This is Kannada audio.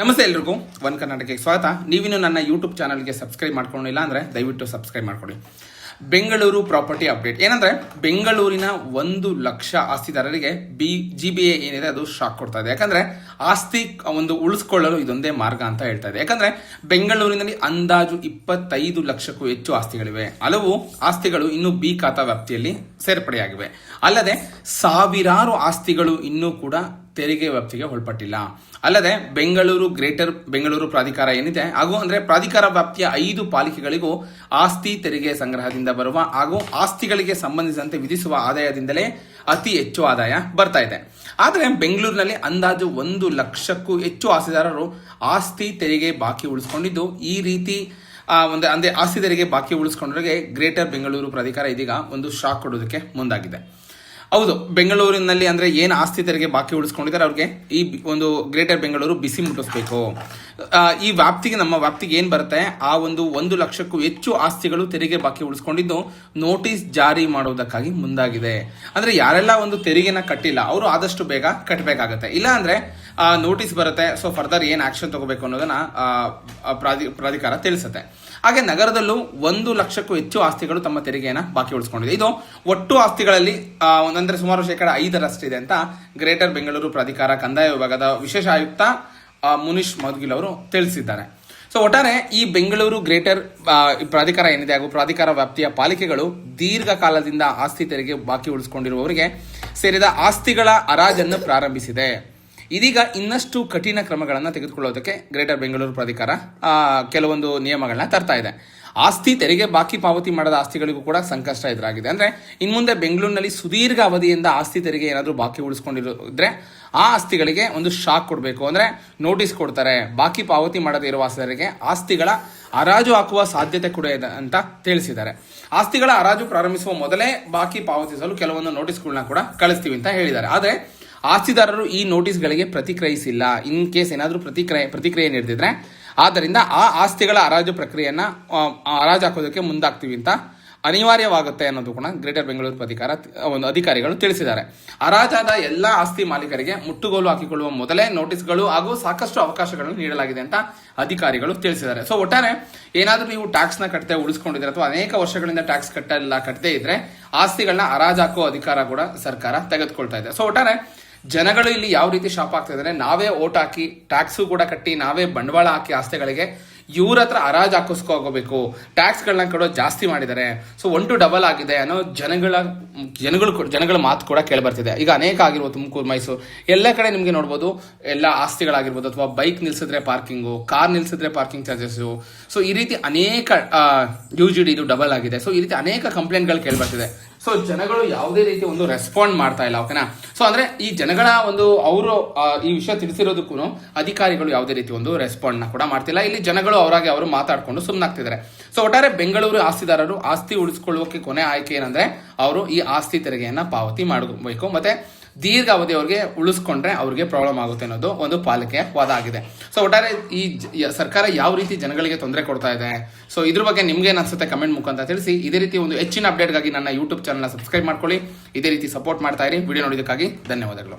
ನಮಸ್ತೆ ಎಲ್ರಿಗೂ ಒನ್ ಕರ್ನಾಟಕಕ್ಕೆ ಸ್ವಾಗತ. ನೀವಿನ್ನು ನನ್ನ ಯೂಟ್ಯೂಬ್ ಚಾನಲ್ಗೆ ಸಬ್ಸ್ಕ್ರೈಬ್ ಮಾಡ್ಕೊಂಡಿಲ್ಲ ಅಂದರೆ ದಯವಿಟ್ಟು ಸಬ್ಸ್ಕ್ರೈಬ್ ಮಾಡ್ಕೊಳ್ಳಿ. ಬೆಂಗಳೂರು ಪ್ರಾಪರ್ಟಿ ಅಪ್ಡೇಟ್ ಏನಂದ್ರೆ, ಬೆಂಗಳೂರಿನ 1,00,000 ಆಸ್ತಿದಾರರಿಗೆ GBA ಏನಿದೆ ಅದು ಶಾಕ್ ಕೊಡ್ತಾ ಇದೆ. ಯಾಕಂದ್ರೆ ಆಸ್ತಿ ಉಳಿಸ್ಕೊಳ್ಳಲು ಇದೊಂದೇ ಮಾರ್ಗ ಅಂತ ಹೇಳ್ತಾ ಇದೆ. ಯಾಕಂದ್ರೆ ಬೆಂಗಳೂರಿನಲ್ಲಿ ಅಂದಾಜು 25 ಲಕ್ಷಕ್ಕೂ ಹೆಚ್ಚು ಆಸ್ತಿಗಳಿವೆ. ಹಲವು ಆಸ್ತಿಗಳು ಇನ್ನು ಬಿ ಖಾತಾ ವ್ಯಾಪ್ತಿಯಲ್ಲಿ ಸೇರ್ಪಡೆಯಾಗಿವೆ. ಅಲ್ಲದೆ ಸಾವಿರಾರು ಆಸ್ತಿಗಳು ಇನ್ನೂ ಕೂಡ ತೆರಿಗೆ ವ್ಯಾಪ್ತಿಗೆ ಒಳಪಟ್ಟಿಲ್ಲ. ಅಲ್ಲದೆ ಗ್ರೇಟರ್ ಬೆಂಗಳೂರು ಪ್ರಾಧಿಕಾರ ಏನಿದೆ ಹಾಗೂ ಅಂದ್ರೆ ಪ್ರಾಧಿಕಾರ ವ್ಯಾಪ್ತಿಯ 5 ಪಾಲಿಕೆಗಳಿಗೂ ಆಸ್ತಿ ತೆರಿಗೆ ಸಂಗ್ರಹದಿಂದ ಬರುವ ಹಾಗೂ ಆಸ್ತಿಗಳಿಗೆ ಸಂಬಂಧಿಸಿದಂತೆ ವಿಧಿಸುವ ಆದಾಯದಿಂದಲೇ ಅತಿ ಹೆಚ್ಚು ಆದಾಯ ಬರ್ತಾ ಇದೆ. ಆದರೆ ಬೆಂಗಳೂರಿನಲ್ಲಿ ಅಂದಾಜು 1,00,000ಕ್ಕೂ ಹೆಚ್ಚು ಆಸ್ತಿದಾರರು ಆಸ್ತಿ ತೆರಿಗೆ ಬಾಕಿ ಉಳಿಸಿಕೊಂಡಿದ್ದು, ಈ ರೀತಿ ಅಂದ್ರೆ ಆಸ್ತಿ ತೆರಿಗೆ ಬಾಕಿ ಉಳಿಸ್ಕೊಂಡ್ರಿಗೆ ಗ್ರೇಟರ್ ಬೆಂಗಳೂರು ಪ್ರಾಧಿಕಾರ ಇದೀಗ ಒಂದು ಶಾಕ್ ಕೊಡೋದಕ್ಕೆ ಮುಂದಾಗಿದೆ. ಹೌದು, ಬೆಂಗಳೂರಿನಲ್ಲಿ ಅಂದ್ರೆ ಏನು ಆಸ್ತಿ ತೆರಿಗೆ ಬಾಕಿ ಉಳಿಸ್ಕೊಂಡಿದ್ದಾರೆ ಅವ್ರಿಗೆ ಈ ಒಂದು ಗ್ರೇಟರ್ ಬೆಂಗಳೂರು ಬಿಸಿ ಮುಟ್ಟಿಸ್ಬೇಕು. ಈ ನಮ್ಮ ವ್ಯಾಪ್ತಿಗೆ ಏನ್ ಬರುತ್ತೆ, ಆ 1,00,000ಕ್ಕೂ ಹೆಚ್ಚು ಆಸ್ತಿಗಳು ತೆರಿಗೆ ಬಾಕಿ ಉಳಿಸ್ಕೊಂಡಿದ್ದು ನೋಟಿಸ್ ಜಾರಿ ಮಾಡುವುದಕ್ಕಾಗಿ ಮುಂದಾಗಿದೆ. ಅಂದ್ರೆ ಯಾರೆಲ್ಲ ಒಂದು ತೆರಿಗೆನ ಕಟ್ಟಿಲ್ಲ ಅವರು ಆದಷ್ಟು ಬೇಗ ಕಟ್ಟಬೇಕಾಗತ್ತೆ. ಇಲ್ಲ ಅಂದ್ರೆ ನೋಟಿಸ್ ಬರುತ್ತೆ. ಸೊ ಫರ್ದರ್ ಏನ್ ಆಕ್ಷನ್ ತಗೋಬೇಕು ಅನ್ನೋದನ್ನ ಪ್ರಾಧಿಕಾರ ತಿಳಿಸುತ್ತೆ. ಹಾಗೆ ನಗರದಲ್ಲೂ 1,00,000ಕ್ಕೂ ಹೆಚ್ಚು ಆಸ್ತಿಗಳು ತಮ್ಮ ತೆರಿಗೆಯನ್ನು ಬಾಕಿ ಉಳಿಸ್ಕೊಂಡಿದೆ. ಇದು ಒಟ್ಟು ಆಸ್ತಿಗಳಲ್ಲಿ ಅಂದ್ರೆ ಸುಮಾರು 5% ಅಂತ ಗ್ರೇಟರ್ ಬೆಂಗಳೂರು ಪ್ರಾಧಿಕಾರ ಕಂದಾಯ ವಿಭಾಗದ ವಿಶೇಷ ಆಯುಕ್ತ ಮುನೀಶ್ ಮದ್ಗಿಲ್ ಅವರು ತಿಳಿಸಿದ್ದಾರೆ. ಸೊ ಒಟ್ಟಾರೆ ಈ ಬೆಂಗಳೂರು ಗ್ರೇಟರ್ ಪ್ರಾಧಿಕಾರ ಏನಿದೆ ಹಾಗೂ ಪ್ರಾಧಿಕಾರ ವ್ಯಾಪ್ತಿಯ ಪಾಲಿಕೆಗಳು ದೀರ್ಘಕಾಲದಿಂದ ಆಸ್ತಿ ತೆರಿಗೆ ಬಾಕಿ ಉಳಿಸಿಕೊಂಡಿರುವವರಿಗೆ ಸೇರಿದ ಆಸ್ತಿಗಳ ಹರಾಜನ್ನು ಪ್ರಾರಂಭಿಸಿದೆ. ಇದೀಗ ಇನ್ನಷ್ಟು ಕಠಿಣ ಕ್ರಮಗಳನ್ನು ತೆಗೆದುಕೊಳ್ಳೋದಕ್ಕೆ ಗ್ರೇಟರ್ ಬೆಂಗಳೂರು ಪ್ರಾಧಿಕಾರ ಕೆಲವೊಂದು ನಿಯಮಗಳನ್ನ ತರ್ತಾ ಇದೆ. ಆಸ್ತಿ ತೆರಿಗೆ ಬಾಕಿ ಪಾವತಿ ಮಾಡದ ಆಸ್ತಿಗಳಿಗೂ ಕೂಡ ಸಂಕಷ್ಟ ಎದುರಾಗಿದೆ. ಅಂದ್ರೆ ಇನ್ಮುಂದೆ ಬೆಂಗಳೂರಿನಲ್ಲಿ ಸುದೀರ್ಘ ಅವಧಿಯಿಂದ ಆಸ್ತಿ ತೆರಿಗೆ ಏನಾದರೂ ಬಾಕಿ ಉಳಿಸ್ಕೊಂಡಿರೋದ್ರೆ ಆ ಆಸ್ತಿಗಳಿಗೆ ಒಂದು ಶಾಕ್ ಕೊಡಬೇಕು. ಅಂದ್ರೆ ನೋಟಿಸ್ ಕೊಡ್ತಾರೆ. ಬಾಕಿ ಪಾವತಿ ಮಾಡದೇ ಇರುವ ಆಸ್ತಿದಾರರಿಗೆ ಆಸ್ತಿಗಳ ಹರಾಜು ಹಾಕುವ ಸಾಧ್ಯತೆ ಕೂಡ ಇದೆ ಅಂತ ತಿಳಿಸಿದ್ದಾರೆ. ಆಸ್ತಿಗಳ ಹರಾಜು ಪ್ರಾರಂಭಿಸುವ ಮೊದಲೇ ಬಾಕಿ ಪಾವತಿಸಲು ಕೆಲವೊಂದು ನೋಟಿಸ್ಗಳನ್ನ ಕೂಡ ಕಳಿಸ್ತೀವಿ ಅಂತ ಹೇಳಿದ್ದಾರೆ. ಆದರೆ ಆಸ್ತಿದಾರರು ಈ ನೋಟಿಸ್ಗಳಿಗೆ ಪ್ರತಿಕ್ರಿಯಿಸಿಲ್ಲ. ಇನ್ ಕೇಸ್ ಏನಾದರೂ ಪ್ರತಿಕ್ರಿಯೆ ನೀಡಿದ್ರೆ ಆದ್ದರಿಂದ ಆ ಆಸ್ತಿಗಳ ಹರಾಜು ಪ್ರಕ್ರಿಯೆಯನ್ನ ಹರಾಜು ಹಾಕೋದಕ್ಕೆ ಮುಂದಾಗ್ತೀವಿ ಅಂತ ಅನಿವಾರ್ಯವಾಗುತ್ತೆ ಅನ್ನೋದು ಕೂಡ ಗ್ರೇಟರ್ ಬೆಂಗಳೂರು ಪ್ರಾಧಿಕಾರ ಅಧಿಕಾರಿಗಳು ತಿಳಿಸಿದ್ದಾರೆ. ಹರಾಜಾದ ಎಲ್ಲಾ ಆಸ್ತಿ ಮಾಲೀಕರಿಗೆ ಮುಟ್ಟುಗೋಲು ಹಾಕಿಕೊಳ್ಳುವ ಮೊದಲೇ ನೋಟಿಸ್ಗಳು ಹಾಗೂ ಸಾಕಷ್ಟು ಅವಕಾಶಗಳನ್ನು ನೀಡಲಾಗಿದೆ ಅಂತ ಅಧಿಕಾರಿಗಳು ತಿಳಿಸಿದ್ದಾರೆ. ಸೊ ಒಟ್ಟಾರೆ ಏನಾದರೂ ನೀವು ಟ್ಯಾಕ್ಸ್ ನ ಕಟ್ಟದೆ ಉಳಿಸ್ಕೊಂಡಿದ್ರೆ ಅಥವಾ ಅನೇಕ ವರ್ಷಗಳಿಂದ ಟ್ಯಾಕ್ಸ್ ಕಟ್ಟದೇ ಇದ್ರೆ ಆಸ್ತಿಗಳನ್ನ ಹರಾಜು ಹಾಕೋ ಅಧಿಕಾರ ಕೂಡ ಸರ್ಕಾರ ತೆಗೆದುಕೊಳ್ತಾ ಇದೆ. ಸೊ ಒಟ್ಟಾರೆ ಜನಗಳು ಇಲ್ಲಿ ಯಾವ ರೀತಿ ಶಾಪ್ ಆಗ್ತಾ ಇದ್ದಾರೆ, ನಾವೇ ಓಟ್ ಹಾಕಿ ಟ್ಯಾಕ್ಸು ಕೂಡ ಕಟ್ಟಿ ನಾವೇ ಬಂಡವಾಳ ಹಾಕಿ ಆಸ್ತಿಗಳಿಗೆ ಇವ್ರ ಹತ್ರ ಹರಾಜು ಹಾಕಿಸ್ಕೋಬೇಕು, ಟ್ಯಾಕ್ಸ್ಗಳನ್ನ ಕೂಡ ಜಾಸ್ತಿ ಮಾಡಿದ್ದಾರೆ, ಸೊ 1 to ಡಬಲ್ ಆಗಿದೆ ಅನ್ನೋ ಜನಗಳ ಮಾತು ಕೂಡ ಕೇಳಿಬರ್ತಿದೆ. ಈಗ ಅನೇಕ ಆಗಿರ್ಬೋದು, ತುಮಕೂರು, ಮೈಸೂರು ಎಲ್ಲ ಕಡೆ ನಿಮ್ಗೆ ನೋಡ್ಬೋದು, ಎಲ್ಲ ಆಸ್ತಿಗಳಾಗಿರ್ಬೋದು ಅಥವಾ ಬೈಕ್ ನಿಲ್ಸಿದ್ರೆ ಪಾರ್ಕಿಂಗು, ಕಾರ್ ನಿಲ್ಸಿದ್ರೆ ಪಾರ್ಕಿಂಗ್ ಚಾರ್ಜಸ್, ಸೊ ಈ ರೀತಿ ಅನೇಕ UGD ಇದು ಡಬಲ್ ಆಗಿದೆ. ಸೊ ಈ ರೀತಿ ಅನೇಕ ಕಂಪ್ಲೇಂಟ್ಗಳು ಕೇಳಿಬರ್ತಿದೆ. ಸೊ ಜನಗಳು ಯಾವುದೇ ರೀತಿ ಒಂದು ರೆಸ್ಪಾಂಡ್ ಮಾಡ್ತಾ ಇಲ್ಲ. ಓಕೆನಾ? ಸೊ ಅಂದ್ರೆ ಈ ಜನಗಳ ಅವರು ಈ ವಿಷಯ ತಿಳಿಸಿರೋದಕ್ಕೂ ಅಧಿಕಾರಿಗಳು ಯಾವುದೇ ರೀತಿ ಒಂದು ರೆಸ್ಪಾಂಡ್ ನ ಕೂಡ ಮಾಡ್ತಿಲ್ಲ. ಇಲ್ಲಿ ಜನಗಳು ಅವರಾಗಿ ಅವರು ಮಾತಾಡ್ಕೊಂಡು ಸುಮ್ಮನಾಗ್ತಿದ್ದಾರೆ. ಸೊ ಒಟ್ಟಾರೆ ಬೆಂಗಳೂರು ಆಸ್ತಿದಾರರು ಆಸ್ತಿ ಉಳಿಸ್ಕೊಳ್ಳೋಕೆ ಕೊನೆ ಆಯ್ಕೆ ಏನಂದ್ರೆ ಅವರು ಈ ಆಸ್ತಿ ತೆರಿಗೆಯನ್ನ ಪಾವತಿ ಮಾಡಬೇಕು. ಮತ್ತೆ ದೀರ್ಘಾವಧಿ ಅವ್ರಿಗೆ ಉಳಿಸ್ಕೊಂಡ್ರೆ ಅವ್ರಿಗೆ ಪ್ರಾಬ್ಲಮ್ ಆಗುತ್ತೆ ಅನ್ನೋದು ಒಂದು ಪಾಲಿಕೆಯ ವಾದ ಆಗಿದೆ. ಸೊ ಒಟ್ಟಾರೆ ಈ ಸರ್ಕಾರ ಯಾವ ರೀತಿ ಜನಗಳಿಗೆ ತೊಂದರೆ ಕೊಡ್ತಾ ಇದೆ, ಸೊ ಇದ್ರ ಬಗ್ಗೆ ನಿಮ್ಗೆ ಏನ್ ಅನ್ಸುತ್ತೆ ಕಮೆಂಟ್ ಮುಖಾಂತರ ತಿಳಿಸಿ. ಇದೇ ರೀತಿ ಒಂದು ಹೆಚ್ಚಿನ ಅಪ್ಡೇಟ್ಗಾಗಿ ನನ್ನ ಯೂಟ್ಯೂಬ್ ಚಾನಲ್ ಸಬ್ಸ್ಕ್ರೈಬ್ ಮಾಡ್ಕೊಳ್ಳಿ. ಇದೇ ರೀತಿ ಸಪೋರ್ಟ್ ಮಾಡ್ತಾ ಇರಿ. ವಿಡಿಯೋ ನೋಡಿದಕ್ಕಾಗಿ ಧನ್ಯವಾದಗಳು.